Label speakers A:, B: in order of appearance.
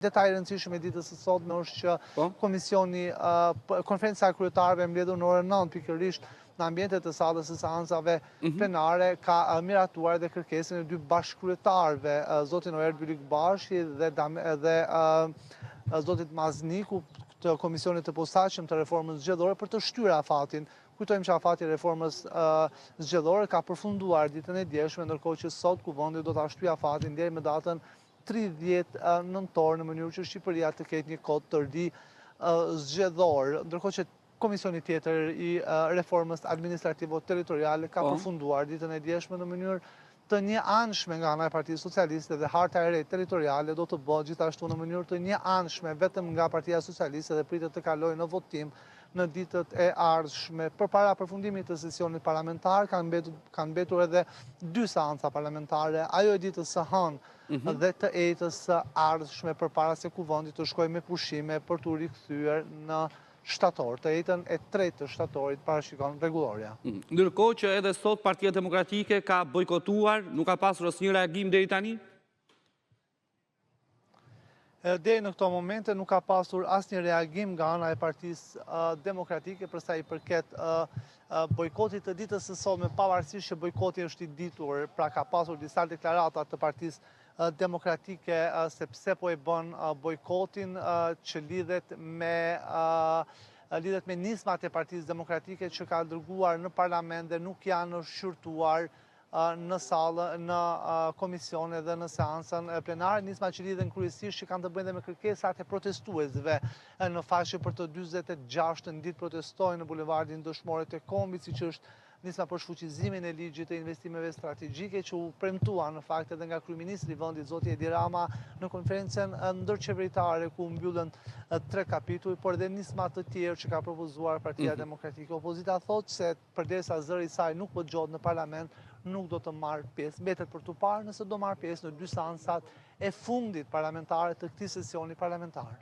A: Detaj rëndësishëm e ditës së sotme është që komisioni, konferenca e kryetarëve mbledhur në orën 9 pikërisht në ambientet të sallës së seancave plenare ka miratuar dhe kërkesën e dy bashkëkryetarëve, zotin Oer Bylik-Bashi dhe zotit Mazniku të Komisionit të Posaçëm të Reformës Zgjedhore për të shtyr afatin. Kujtojmë që afati i reformës zgjedhore ka përfunduar ditën e djeshme, ndërkohë që sot Kuvendi do ta shtyjë afatin deri më datën 30 nëntor në mënyrë që Shqipëria të ketë një kod të ri zgjedhor, ndërkohë që komisioni tjetër i reformës administrativo-territoriale ka përfunduar ditën e djeshme në mënyrë të njëanshme nga ana e Partisë Socialiste dhe harta e re territoriale do të bëhet gjithashtu në mënyrë të njëanshme vetëm nga Partia Socialiste dhe pritet të kalojë në votim në ditët e ardhshme. Përpara përfundimit të sesionit parlamentar kanë mbetur edhe 2 seanca parlamentare, ajo e ditës së hënë dhe të ejtës së ardhshme përpara se Kuvendi të shkojë me pushime për t'u rikthyer në shtator. Të ejtën e 3 të shtatorit parashikon rregulloria.
B: Ndërkohë që edhe sot Partia Demokratike ka bojkotuar, nuk ka pasur asnjë reagim deri tani?
A: Deri në këto momente nuk ka pasur asnjë reagim nga ana e Partisë Demokratike për sa i përket bojkotit të ditës së sotme, pavarësisht që bojkoti është i ditur, pra ka pasur disa deklarata të Partisë Demokratike sepse po e bën bojkotin që lidhet me nismat e Partisë Demokratike që ka dërguar në parlament dhe nuk janë shqyrtuar në sallë, në komisione dhe në seancën plenare, nisma që lidhen kryesisht që kanë të bëjnë dhe me kërkesat e protestuesve në faqe për të 46 ditë protestojnë në bulevardin Dëshmorët e Kombit, siç është nisma për shfuqizimin e ligjit të investimeve strategjike që u premtua në fakt edhe nga kryeministri i vendit zoti Edi Rama në konferencën ndërqeveritare ku mbyllën 3 kapituj, por edhe nisma të tjerë që ka propozuar Partia Demokratike. Opozita thotë se përderisa zëri i saj nuk po dëgjohet në parlament, nuk do të marrë pjesë. Mbetet për t'u parë nëse do marrë pjesë në 2 seancat e fundit parlamentare të këtij sesioni parlamentar.